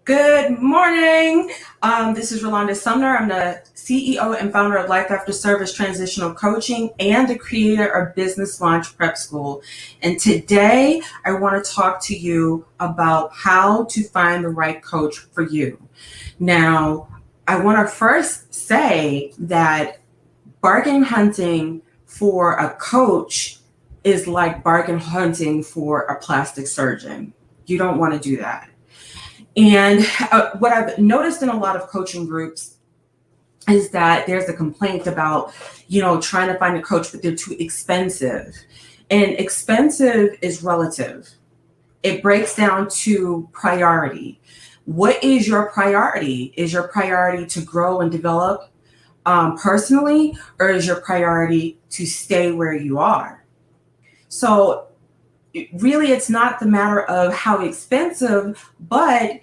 Good morning. This is Rolanda Sumner. I'm the CEO and founder of Life After Service Transitional Coaching and the creator of Business Launch Prep School. And today I want to talk to you about how to find the right coach for you. Now, I want to first say that bargain hunting for a coach is like bargain hunting for a plastic surgeon. You don't want to do that. And what I've noticed in a lot of coaching groups is that there's a complaint about, trying to find a coach, but they're too expensive. And expensive is relative. It breaks down to priority. What is your priority? Is your priority to grow and develop personally, or is your priority to stay where you are? So really, it's not the matter of how expensive, but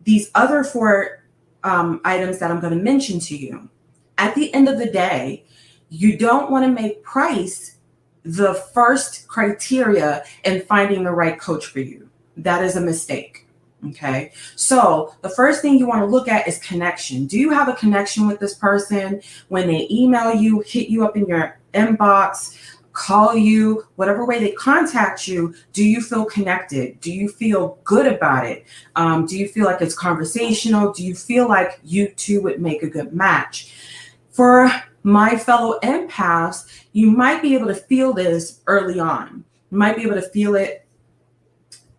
these other four items that I'm going to mention to you. At the end of the day, you don't want to make price the first criteria in finding the right coach for you. That is a mistake. Okay. So the first thing you want to look at is connection. Do you have a connection with this person? When they email you, hit you up in your inbox, call you, whatever way they contact you, do you feel connected? Do you feel good about it? Do you feel like it's conversational? Do you feel like you two would make a good match? For my fellow empaths, you might be able to feel this early on. You might be able to feel it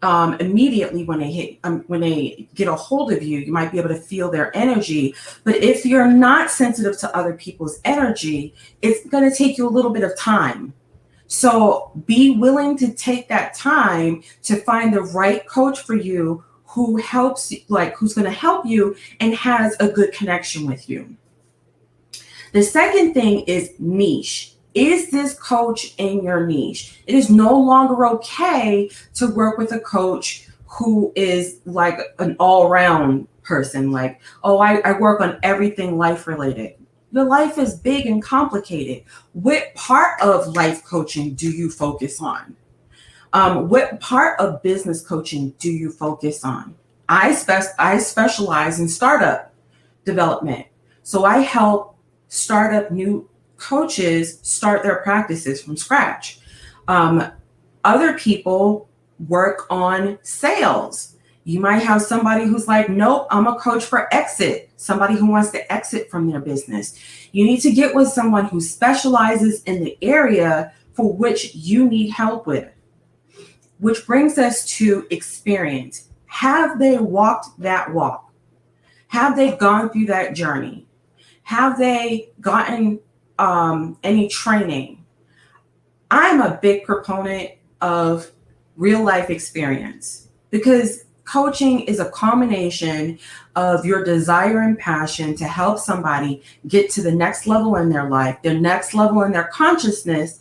immediately when they get a hold of you. You might be able to feel their energy. But if you're not sensitive to other people's energy, it's going to take you a little bit of time. So be willing to take that time to find the right coach for you who helps, who's going to help you and has a good connection with you. The second thing is niche. Is this coach in your niche? It is no longer okay to work with a coach who is like an all-around person, like, oh, I work on everything life related. Your life is big and complicated. What part of life coaching do you focus on? What part of business coaching do you focus on? I specialize in startup development. So I help startup new coaches start their practices from scratch. Other people work on sales. You might have somebody who's like, nope, I'm a coach for exit, somebody who wants to exit from their business. You need to get with someone who specializes in the area for which you need help with. Which brings us to experience. Have they walked that walk? Have they gone through that journey? Have they gotten any training? I'm a big proponent of real life experience because coaching is a combination of your desire and passion to help somebody get to the next level in their life, their next level in their consciousness,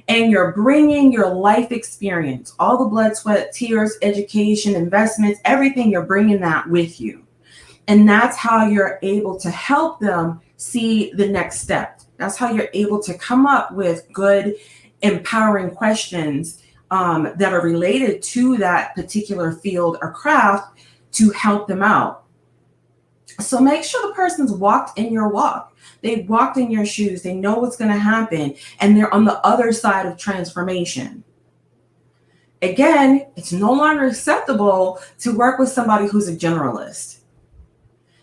and you're bringing your life experience, all the blood, sweat, tears, education, investments, everything, you're bringing that with you. And that's how you're able to help them see the next step. That's how you're able to come up with good, empowering questions that are related to that particular field or craft to help them out. So make sure the person's walked in your walk. They've walked in your shoes. They know what's going to happen. And they're on the other side of transformation. Again, it's no longer acceptable to work with somebody who's a generalist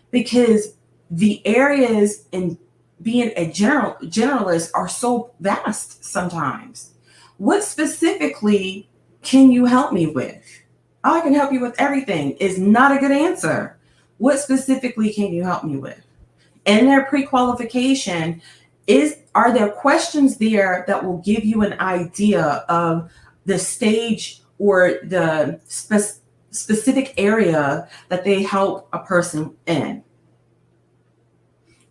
because the areas in being a generalist are so vast sometimes. What specifically can you help me with? Oh, I can help you with everything is not a good answer. What specifically can you help me with? In their pre-qualification, are there questions there that will give you an idea of the stage or the specific area that they help a person in?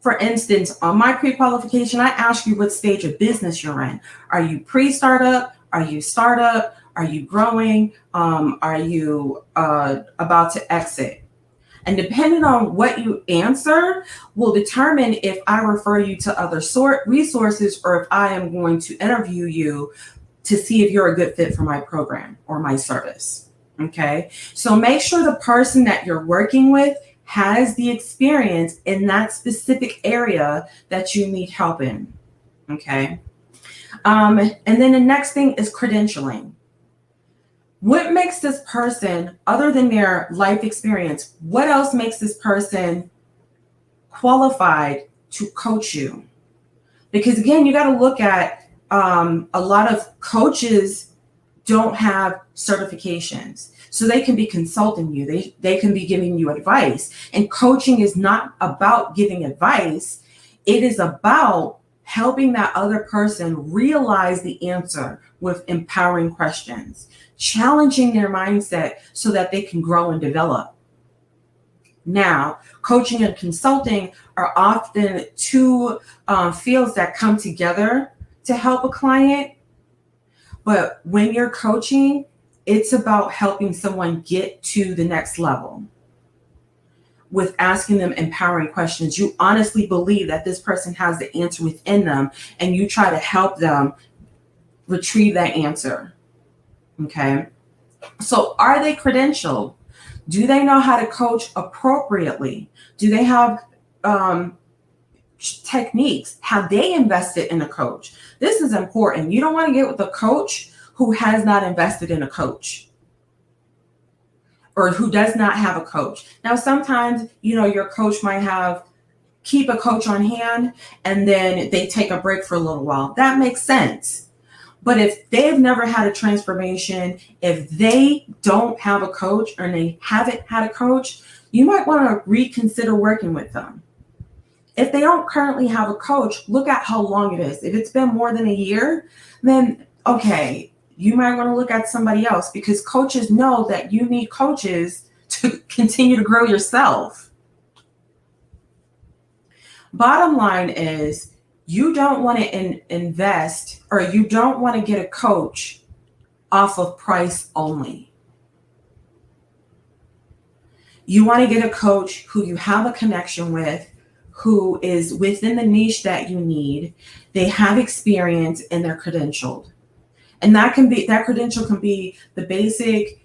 For instance, on my pre-qualification, I ask you what stage of business you're in. Are you pre-startup? Are you startup? Are you growing? Are you about to exit? And depending on what you answer will determine if I refer you to other resources or if I am going to interview you to see if you're a good fit for my program or my service. Okay. So make sure the person that you're working with has the experience in that specific area that you need help in. Okay. And then the next thing is credentialing. What makes this person, other than their life experience, what else makes this person qualified to coach you? Because again, you got to look at a lot of coaches don't have certifications. So they can be consulting you. They can be giving you advice. And coaching is not about giving advice. It is about helping that other person realize the answer with empowering questions, challenging their mindset so that they can grow and develop. Now, coaching and consulting are often two fields that come together to help a client. But when you're coaching, it's about helping someone get to the next level with asking them empowering questions. You honestly believe that this person has the answer within them, and you try to help them retrieve that answer. Okay. So are they credentialed? Do they know how to coach appropriately? Do they have techniques? Have they invested in a coach? This is important. You don't want to get with a coach who has not invested in a coach or who does not have a coach. Now, sometimes, your coach might keep a coach on hand and then they take a break for a little while. That makes sense. But if they've never had a transformation, if they don't have a coach or they haven't had a coach, you might want to reconsider working with them. If they don't currently have a coach, look at how long it is. If it's been more than a year, then okay, you might want to look at somebody else, because coaches know that you need coaches to continue to grow yourself. Bottom line is, you don't want to invest, or you don't want to get a coach off of price only. You want to get a coach who you have a connection with, who is within the niche that you need. They have experience and they're credentialed. And that credential can be the basic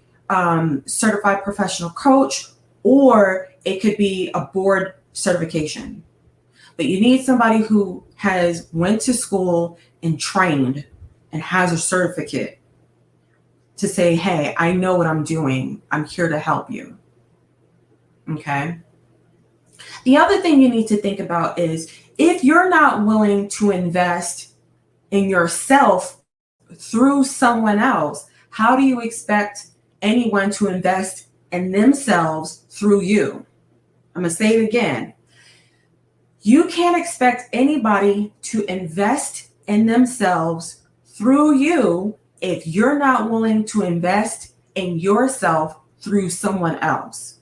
certified professional coach, or it could be a board certification. But you need somebody who has went to school and trained and has a certificate to say, hey, I know what I'm doing. I'm here to help you. Okay. The other thing you need to think about is, if you're not willing to invest in yourself through someone else, how do you expect anyone to invest in themselves through you? I'm going to say it again. You can't expect anybody to invest in themselves through you if you're not willing to invest in yourself through someone else.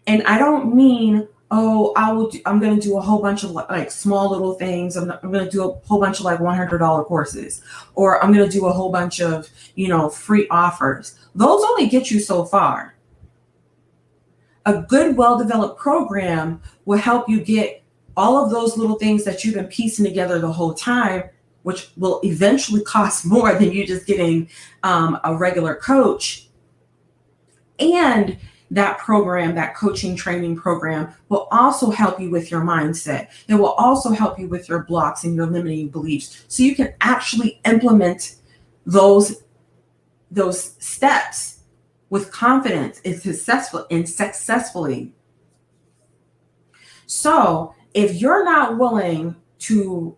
And I don't mean, I'm going to do a whole bunch of like small little things. I'm going to do a whole bunch of like $100 courses, or I'm going to do a whole bunch of, free offers. Those only get you so far. A good, well-developed program will help you get all of those little things that you've been piecing together the whole time, which will eventually cost more than you just getting a regular coach. And that program, that coaching training program, will also help you with your mindset. It will also help you with your blocks and your limiting beliefs, so you can actually implement those steps with confidence and successfully. So if you're not willing to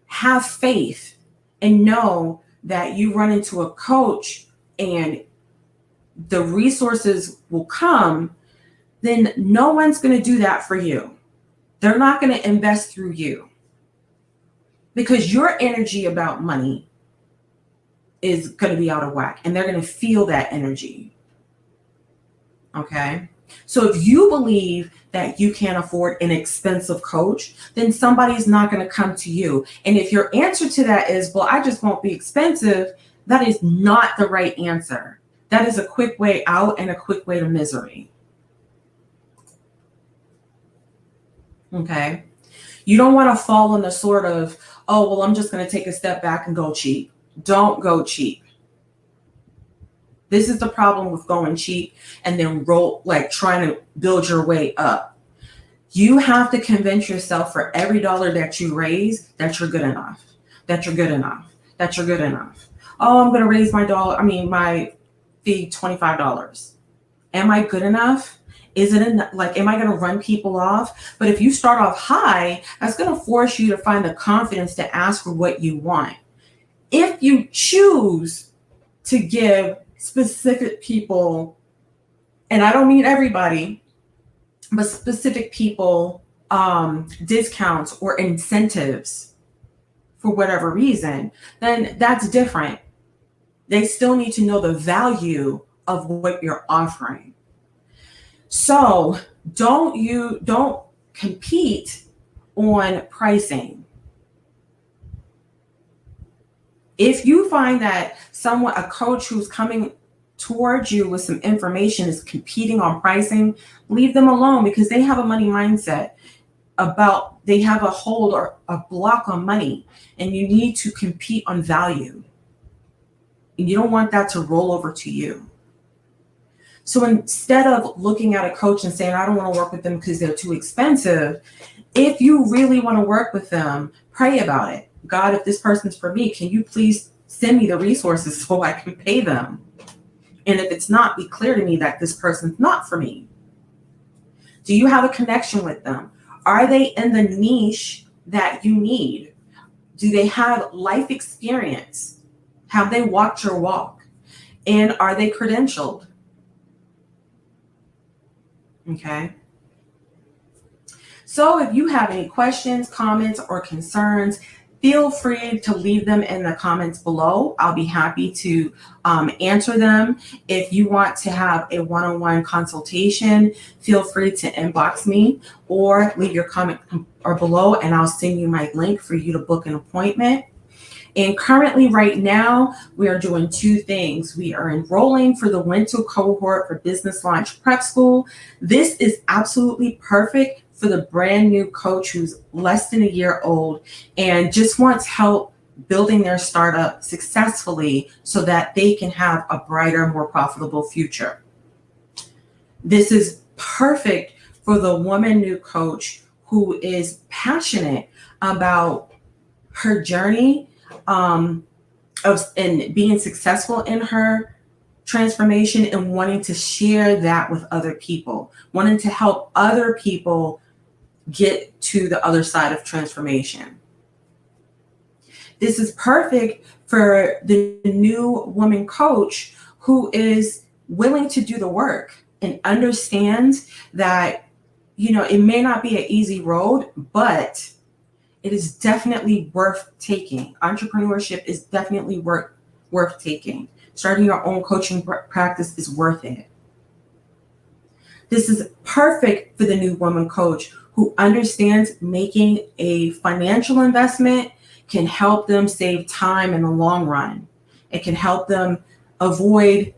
have faith and know that you run into a coach and the resources will come, then no one's going to do that for you. They're not going to invest through you, because your energy about money is going to be out of whack, and they're going to feel that energy. Okay. So if you believe that you can't afford an expensive coach, then somebody's not going to come to you. And if your answer to that is, well, I just won't be expensive, that is not the right answer. That is a quick way out and a quick way to misery. Okay. You don't want to fall in the sort of, oh, well, I'm just going to take a step back and go cheap. Don't go cheap. This is the problem with going cheap and then trying to build your way up. You have to convince yourself for every dollar that you raise that you're good enough, that you're good enough, that you're good enough. Oh, I'm going to raise my fee $25. Am I good enough? Is it enough? Am I going to run people off? But if you start off high, that's going to force you to find the confidence to ask for what you want. If you choose to give specific people, and I don't mean everybody, but specific people discounts or incentives for whatever reason, then that's different. They still need to know the value of what you're offering. So don't compete on pricing. If you find that a coach who's coming towards you with some information is competing on pricing, leave them alone, because they have a money mindset they have a hold or a block on money, and you need to compete on value. And you don't want that to roll over to you. So instead of looking at a coach and saying, I don't want to work with them because they're too expensive, if you really want to work with them, pray about it. God, if this person's for me, can you please send me the resources so I can pay them? And if it's not, be clear to me that this person's not for me. Do you have a connection with them? Are they in the niche that you need? Do they have life experience? Have they walked your walk? And are they credentialed? Okay. So if you have any questions, comments, or concerns, feel free to leave them in the comments below. I'll be happy to answer them. If you want to have a one-on-one consultation, feel free to inbox me or leave your comment or below, and I'll send you my link for you to book an appointment. And currently, right now, we are doing two things. We are enrolling for the winter cohort for Business Launch Prep School. This is absolutely perfect for the brand new coach who's less than a year old and just wants help building their startup successfully so that they can have a brighter, more profitable future. This is perfect for the woman new coach who is passionate about her journey and being successful in her transformation and wanting to share that with other people, wanting to help other people get to the other side of transformation. This is perfect for the new woman coach who is willing to do the work and understands that, it may not be an easy road, but it is definitely worth taking. Entrepreneurship is definitely worth taking. Starting your own coaching practice is worth it. This is perfect for the new woman coach who understands making a financial investment can help them save time in the long run. It can help them avoid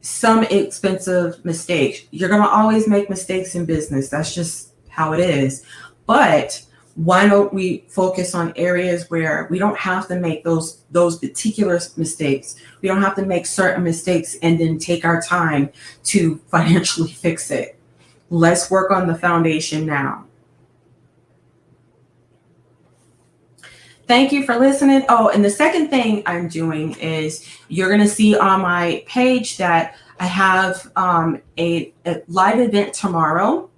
some expensive mistakes. You're going to always make mistakes in business. That's just how it is. But why don't we focus on areas where we don't have to make those particular mistakes? We don't have to make certain mistakes and then take our time to financially fix it. Let's work on the foundation now. Thank you for listening. Oh, and the second thing I'm doing is you're going to see on my page that I have a live event tomorrow.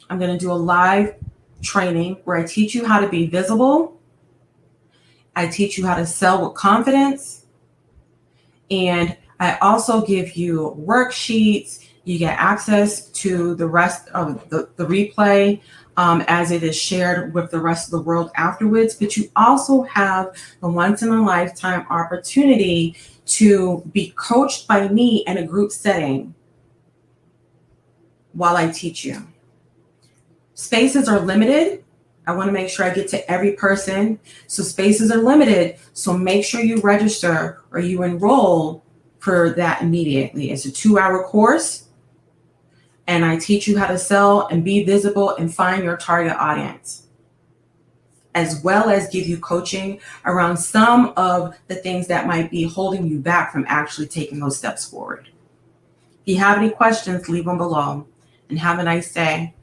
I'm going to do a live training where I teach you how to be visible. I teach you how to sell with confidence. And I also give you worksheets. You get access to the rest of the replay as it is shared with the rest of the world afterwards. But you also have a once in a lifetime opportunity to be coached by me in a group setting while I teach you. Spaces are limited. I want to make sure I get to every person. So spaces are limited. So make sure you register or you enroll for that immediately. It's a 2-hour course. And I teach you how to sell and be visible and find your target audience. as well as give you coaching around some of the things that might be holding you back from actually taking those steps forward. If you have any questions, leave them below, and have a nice day.